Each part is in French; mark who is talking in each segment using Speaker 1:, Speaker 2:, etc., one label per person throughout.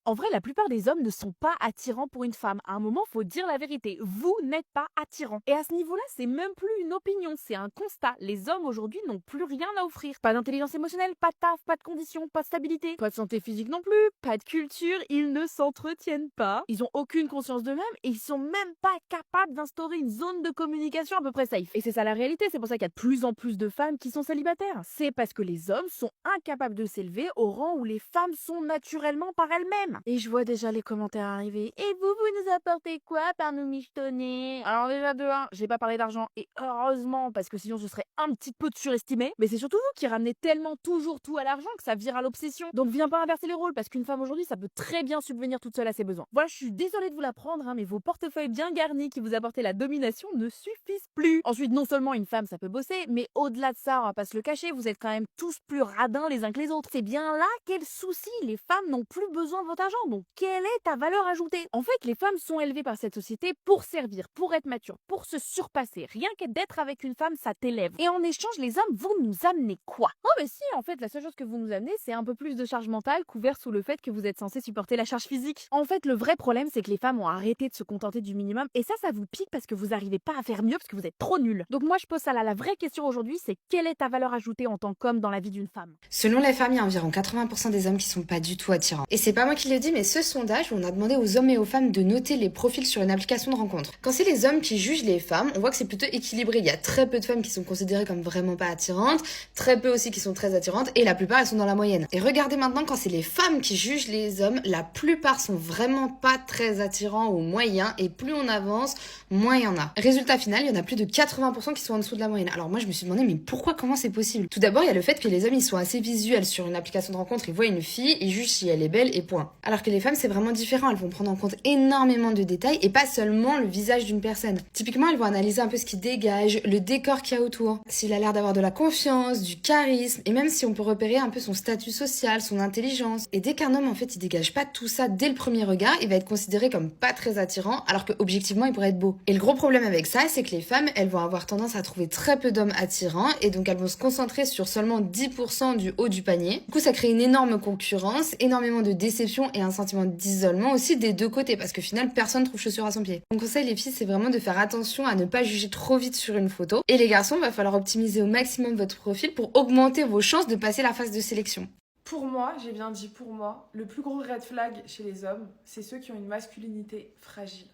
Speaker 1: En vrai, la plupart des hommes ne sont pas attirants pour une femme. À un moment, faut dire la vérité. Vous n'êtes pas attirant. Et à ce niveau-là, c'est même plus une opinion, c'est un constat. Les hommes aujourd'hui n'ont plus rien à offrir. Pas d'intelligence émotionnelle, pas de taf, pas de conditions, pas de stabilité, pas de santé physique non plus, pas de culture. Ils ne s'entretiennent pas. Ils ont aucune conscience d'eux-mêmes et ils sont même pas capables d'instaurer une zone de communication à peu près safe. Et c'est ça la réalité. C'est pour ça qu'il y a de plus en plus de femmes qui sont célibataires. C'est parce que les hommes sont incapables de s'élever au rang où les femmes sont naturellement par elles-mêmes. Et je vois déjà les commentaires arriver. Et vous nous apportez quoi par nous michetonner? Alors déjà de 1, j'ai pas parlé d'argent. Et heureusement, parce que sinon ce serait un petit peu surestimé. Mais c'est surtout vous qui ramenez tellement toujours tout à l'argent que ça vire à l'obsession. Donc viens pas inverser les rôles, parce qu'une femme aujourd'hui, ça peut très bien subvenir toute seule à ses besoins. Voilà, je suis désolée de vous l'apprendre, mais vos portefeuilles bien garnis qui vous apportaient la domination ne suffisent plus. Ensuite, non seulement une femme, ça peut bosser, mais au-delà de ça, on va pas se le cacher, vous êtes quand même tous plus radins les uns que les autres. C'est bien là qu'est le souci. Les femmes n'ont plus besoin de votre argent. Donc, quelle est ta valeur ajoutée? En fait, les femmes sont élevées par cette société pour servir, pour être matures, pour se surpasser. Rien que d'être avec une femme, ça t'élève. Et en échange, les hommes, vous nous amenez quoi? Oh, mais si, en fait, la seule chose que vous nous amenez, c'est un peu plus de charge mentale couverte sous le fait que vous êtes censé supporter la charge physique. En fait, le vrai problème, c'est que les femmes ont arrêté de se contenter du minimum. Et ça vous pique parce que vous arrivez pas à faire mieux parce que vous êtes trop nuls. Donc, moi, je pose ça là. La vraie question aujourd'hui, c'est quelle est ta valeur ajoutée en tant qu'homme dans la vie d'une femme?
Speaker 2: Selon les femmes, il y a environ 80% des hommes qui sont pas du tout attirants. Et c'est pas moi qui le dis, mais ce sondage où on a demandé aux hommes et aux femmes de noter les profils sur une application de rencontre. Quand c'est les hommes qui jugent les femmes, on voit que c'est plutôt équilibré. Il y a très peu de femmes qui sont considérées comme vraiment pas attirantes, très peu aussi qui sont très attirantes, et la plupart elles sont dans la moyenne. Et regardez maintenant, quand c'est les femmes qui jugent les hommes, la plupart sont vraiment pas très attirants ou moyens, et plus on avance, moins il y en a. Résultat final, il y en a plus de 80% qui sont en dessous de la moyenne. Alors moi je me suis demandé, mais pourquoi, comment c'est possible? Tout d'abord, il y a le fait que les hommes ils sont assez visuels sur une application de rencontre, ils voient une fille, ils jugent si elle est belle et point. Alors que les femmes c'est vraiment différent, elles vont prendre en compte énormément de détails et pas seulement le visage d'une personne. Typiquement, elles vont analyser un peu ce qui dégage, le décor qu'il y a autour, s'il a l'air d'avoir de la confiance, du charisme, et même si on peut repérer un peu son statut social, son intelligence. Et dès qu'un homme en fait il dégage pas tout ça dès le premier regard, il va être considéré comme pas très attirant, alors que objectivement il pourrait être beau. Et le gros problème avec ça, c'est que les femmes, elles vont avoir tendance à trouver très peu d'hommes attirants, et donc elles vont se concentrer sur seulement 10% du haut du panier. Du coup, ça crée une énorme concurrence, énormément de déception et un sentiment d'isolement aussi des deux côtés, parce qu'au final, personne trouve chaussure à son pied. Mon conseil, les filles, c'est vraiment de faire attention à ne pas juger trop vite sur une photo. Et les garçons, va falloir optimiser au maximum votre profil pour augmenter vos chances de passer la phase de sélection.
Speaker 3: Pour moi, j'ai bien dit pour moi, le plus gros red flag chez les hommes, c'est ceux qui ont une masculinité fragile.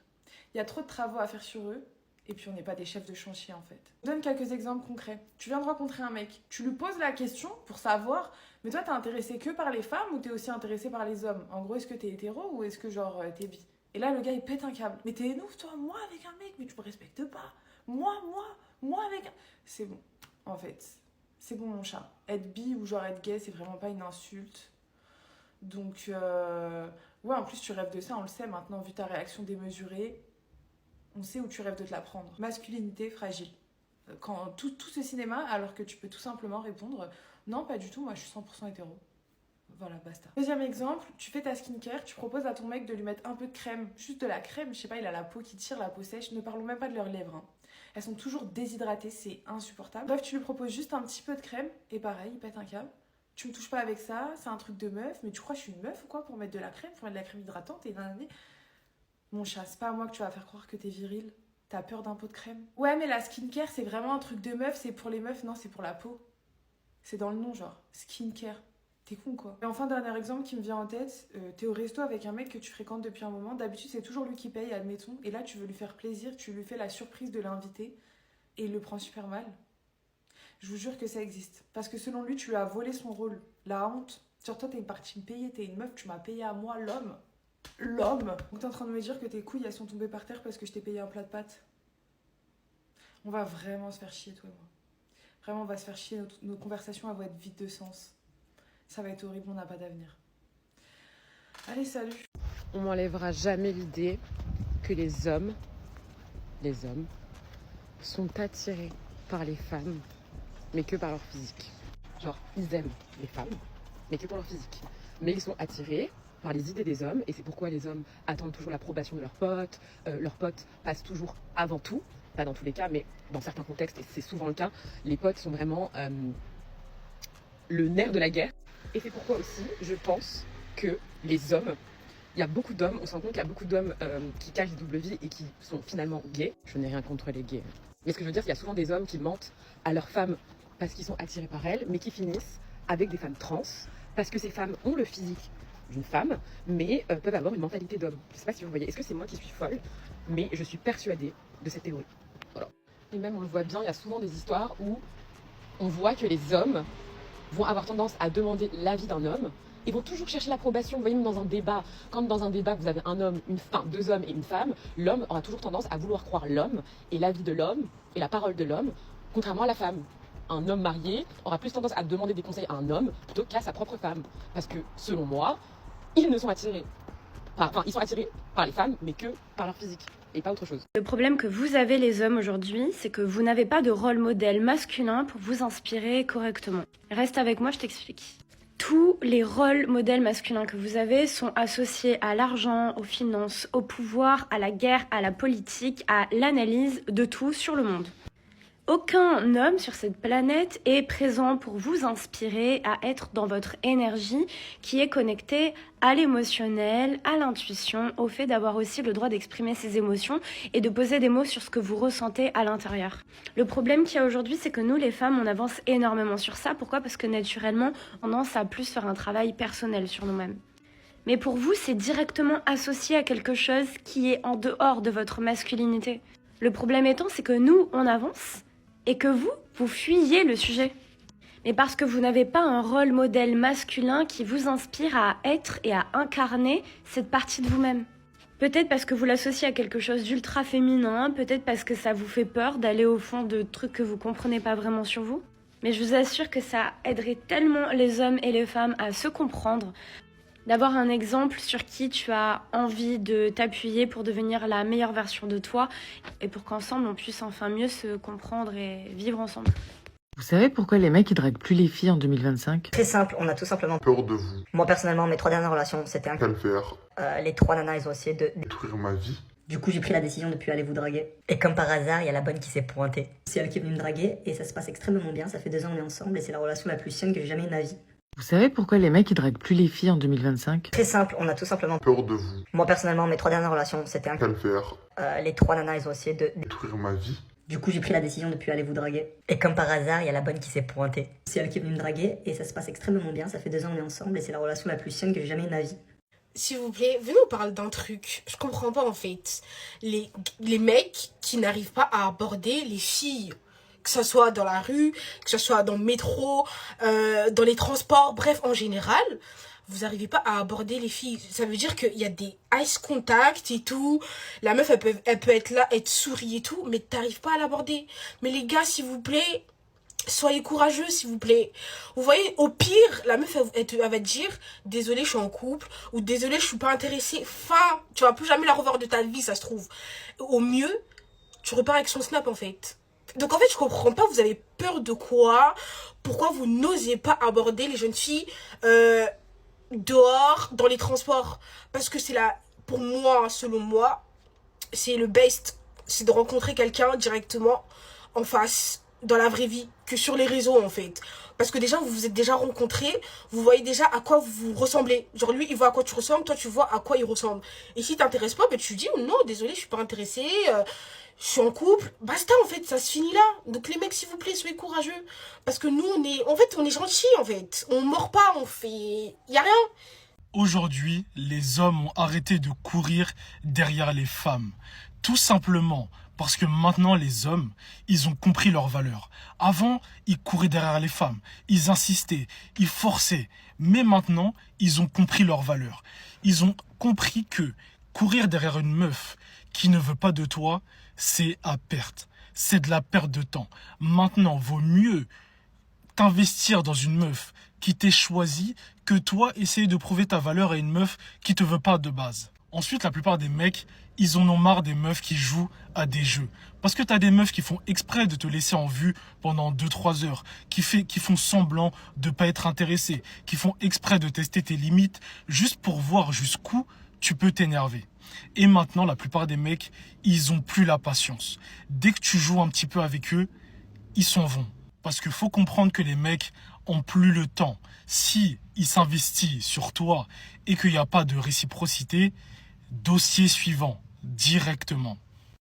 Speaker 3: Il y a trop de travaux à faire sur eux, et puis on n'est pas des chefs de chantier en fait. Je donne quelques exemples concrets. Tu viens de rencontrer un mec, tu lui poses la question pour savoir, mais toi t'es intéressé que par les femmes ou t'es aussi intéressé par les hommes? En gros, est-ce que t'es hétéro ou est-ce que genre t'es bi? Et là le gars il pète un câble. Mais t'es ouf toi, moi avec un mec, mais tu me respectes pas. Moi avec un... C'est bon, en fait. C'est bon mon chat. Être bi ou genre être gay, c'est vraiment pas une insulte. Donc, ouais, en plus tu rêves de ça, on le sait maintenant, vu ta réaction démesurée. On sait où tu rêves de te la prendre. Masculinité fragile. Quand tout ce cinéma, alors que tu peux tout simplement répondre non, pas du tout, moi je suis 100% hétéro. Voilà, basta. Deuxième exemple, tu fais ta skincare, tu proposes à ton mec de lui mettre un peu de crème, juste de la crème, je sais pas, il a la peau qui tire, la peau sèche, ne parlons même pas de leurs lèvres. Hein. Elles sont toujours déshydratées, c'est insupportable. Bref, tu lui proposes juste un petit peu de crème, et pareil, il pète un câble. Tu me touches pas avec ça, c'est un truc de meuf, mais tu crois que je suis une meuf ou quoi pour mettre de la crème, pour mettre de la crème hydratante et nan. Mon chat, c'est pas à moi que tu vas faire croire que t'es viril. T'as peur d'un pot de crème? Ouais, mais la skincare, c'est vraiment un truc de meuf, c'est pour les meufs, non, c'est pour la peau. C'est dans le nom, genre, skincare. T'es con, quoi. Et enfin, dernier exemple qui me vient en tête, t'es au resto avec un mec que tu fréquentes depuis un moment, d'habitude, c'est toujours lui qui paye, admettons, et là, tu veux lui faire plaisir, tu lui fais la surprise de l'inviter, et il le prend super mal. Je vous jure que ça existe. Parce que selon lui, tu lui as volé son rôle. La honte. Sur toi, t'es une partie me payer, t'es une meuf, tu m'as payé à moi, l'homme. L'homme. Donc t'es en train de me dire que tes couilles elles sont tombées par terre parce que je t'ai payé un plat de pâtes. On va vraiment se faire chier toi et moi. Vraiment on va se faire chier, nos conversations elles vont être vides de sens. Ça va être horrible, on n'a pas d'avenir. Allez salut.
Speaker 4: On m'enlèvera jamais l'idée que les hommes sont attirés par les femmes, mais que par leur physique. Genre ils aiment les femmes, mais que pour leur physique. Mais ils sont attirés par les idées des hommes, et c'est pourquoi les hommes attendent toujours l'approbation de leurs potes passent toujours avant tout, pas dans tous les cas, mais dans certains contextes, et c'est souvent le cas, les potes sont vraiment le nerf de la guerre, et c'est pourquoi aussi, je pense, que les hommes Il y a beaucoup d'hommes, on se rend compte qu'il y a beaucoup d'hommes qui cachent des doubles vies et qui sont finalement gays. Je n'ai rien contre les gays. Mais ce que je veux dire, c'est qu'il y a souvent des hommes qui mentent à leurs femmes parce qu'ils sont attirés par elles, mais qui finissent avec des femmes trans, parce que ces femmes ont le physique d'une femme, mais peuvent avoir une mentalité d'homme. Je ne sais pas si vous voyez, est-ce que c'est moi qui suis folle, mais je suis persuadée de cette théorie. Voilà. Et même, on le voit bien, il y a souvent des histoires où on voit que les hommes vont avoir tendance à demander l'avis d'un homme. Ils vont toujours chercher l'approbation. Vous voyez, même dans un débat, quand dans un débat vous avez un homme, deux hommes et une femme, l'homme aura toujours tendance à vouloir croire l'homme et l'avis de l'homme et la parole de l'homme, contrairement à la femme. Un homme marié aura plus tendance à demander des conseils à un homme plutôt qu'à sa propre femme. Parce que, selon moi, ils ne sont attirés. Enfin, ils sont attirés par les femmes, mais que par leur physique et pas autre chose.
Speaker 5: Le problème que vous avez les hommes aujourd'hui, c'est que vous n'avez pas de rôle modèle masculin pour vous inspirer correctement. Reste avec moi, je t'explique. Tous les rôles modèles masculins que vous avez sont associés à l'argent, aux finances, au pouvoir, à la guerre, à la politique, à l'analyse de tout sur le monde. Aucun homme sur cette planète est présent pour vous inspirer à être dans votre énergie qui est connectée à l'émotionnel, à l'intuition, au fait d'avoir aussi le droit d'exprimer ses émotions et de poser des mots sur ce que vous ressentez à l'intérieur. Le problème qu'il y a aujourd'hui, c'est que nous, les femmes, on avance énormément sur ça. Pourquoi ? Parce que naturellement, on tendance à plus faire un travail personnel sur nous-mêmes. Mais pour vous, c'est directement associé à quelque chose qui est en dehors de votre masculinité. Le problème étant, c'est que nous, on avance et que vous fuyez le sujet. Mais parce que vous n'avez pas un rôle modèle masculin qui vous inspire à être et à incarner cette partie de vous-même. Peut-être parce que vous l'associez à quelque chose d'ultra féminin, peut-être parce que ça vous fait peur d'aller au fond de trucs que vous comprenez pas vraiment sur vous. Mais je vous assure que ça aiderait tellement les hommes et les femmes à se comprendre, d'avoir un exemple sur qui tu as envie de t'appuyer pour devenir la meilleure version de toi et pour qu'ensemble on puisse enfin mieux se comprendre et vivre ensemble.
Speaker 6: Vous savez pourquoi les mecs ils draguent plus les filles en 2025 ?
Speaker 7: Très simple, on a tout simplement
Speaker 8: peur de vous.
Speaker 7: Moi personnellement, mes 3 dernières relations, c'était un
Speaker 8: Calvaire.
Speaker 7: les 3 nanas, ils ont essayé de
Speaker 8: Détruire ma vie.
Speaker 7: Du coup, j'ai pris la décision de plus aller vous draguer. Et comme par hasard, il y a la bonne qui s'est pointée. C'est elle qui est venue me draguer et ça se passe extrêmement bien. Ça fait 2 ans qu'on est ensemble et c'est la relation la plus saine que j'ai jamais eue de ma vie.
Speaker 6: Vous savez pourquoi les mecs ils draguent plus les filles en 2025 ?
Speaker 7: Très simple, on a tout simplement
Speaker 8: Peur de vous.
Speaker 7: Moi personnellement, mes 3 dernières relations, c'était un
Speaker 8: Calvaire.
Speaker 7: les 3 nanas, ils ont essayé de
Speaker 8: Détruire ma vie.
Speaker 7: Du coup, j'ai pris la décision de plus aller vous draguer. Et comme par hasard, il y a la bonne qui s'est pointée. C'est elle qui est venue me draguer et ça se passe extrêmement bien. Ça fait 2 ans qu'on est ensemble et c'est la relation la plus saine que j'ai jamais eue de ma vie.
Speaker 9: S'il vous plaît, venez on parle d'un truc. Je comprends pas en fait. Les mecs qui n'arrivent pas à aborder les filles. Que ce soit dans la rue, que ce soit dans le métro, dans les transports, bref, en général, vous n'arrivez pas à aborder les filles. Ça veut dire qu'il y a des ice contact et tout. La meuf, elle peut être là, être souris et tout, mais t'arrives pas à l'aborder. Mais les gars, s'il vous plaît, soyez courageux, s'il vous plaît. Vous voyez, au pire, la meuf, elle va te dire « Désolée, je suis en couple » ou « Désolée, je suis pas intéressée ». Fin, tu vas plus jamais la revoir de ta vie, ça se trouve. Au mieux, tu repars avec son snap, en fait. Donc, en fait, je comprends pas, vous avez peur de quoi? Pourquoi vous n'osez pas aborder les jeunes filles dehors, dans les transports? Parce que c'est pour moi, selon moi, c'est le best. C'est de rencontrer quelqu'un directement en face, dans la vraie vie, que sur les réseaux en fait. Parce que déjà, vous vous êtes déjà rencontrés, vous voyez déjà à quoi vous ressemblez. Genre lui, il voit à quoi tu ressembles, toi tu vois à quoi il ressemble. Et si t'intéresses pas, ben tu dis non, désolé, je suis pas intéressée, je suis en couple. Basta en fait, ça se finit là. Donc les mecs, s'il vous plaît, soyez courageux. Parce que nous, on est gentils en fait. On mord pas, on fait... Y a rien.
Speaker 10: Aujourd'hui, les hommes ont arrêté de courir derrière les femmes. Tout simplement parce que maintenant, les hommes, ils ont compris leur valeur. Avant, ils couraient derrière les femmes, ils insistaient, ils forçaient. Mais maintenant, ils ont compris leur valeur. Ils ont compris que courir derrière une meuf qui ne veut pas de toi, c'est à perte. C'est de la perte de temps. Maintenant, vaut mieux t'investir dans une meuf qui t'ait choisi que toi essayer de prouver ta valeur à une meuf qui te veut pas de base. Ensuite, la plupart des mecs, ils en ont marre des meufs qui jouent à des jeux. Parce que t'as des meufs qui font exprès de te laisser en vue pendant 2-3 heures, qui font semblant de pas être intéressés, qui font exprès de tester tes limites juste pour voir jusqu'où tu peux t'énerver. Et maintenant, la plupart des mecs, ils ont plus la patience. Dès que tu joues un petit peu avec eux, ils s'en vont. Parce qu'il faut comprendre que les mecs, ont plus le temps. Si il s'investit sur toi et qu'il n'y a pas de réciprocité, dossier suivant, directement.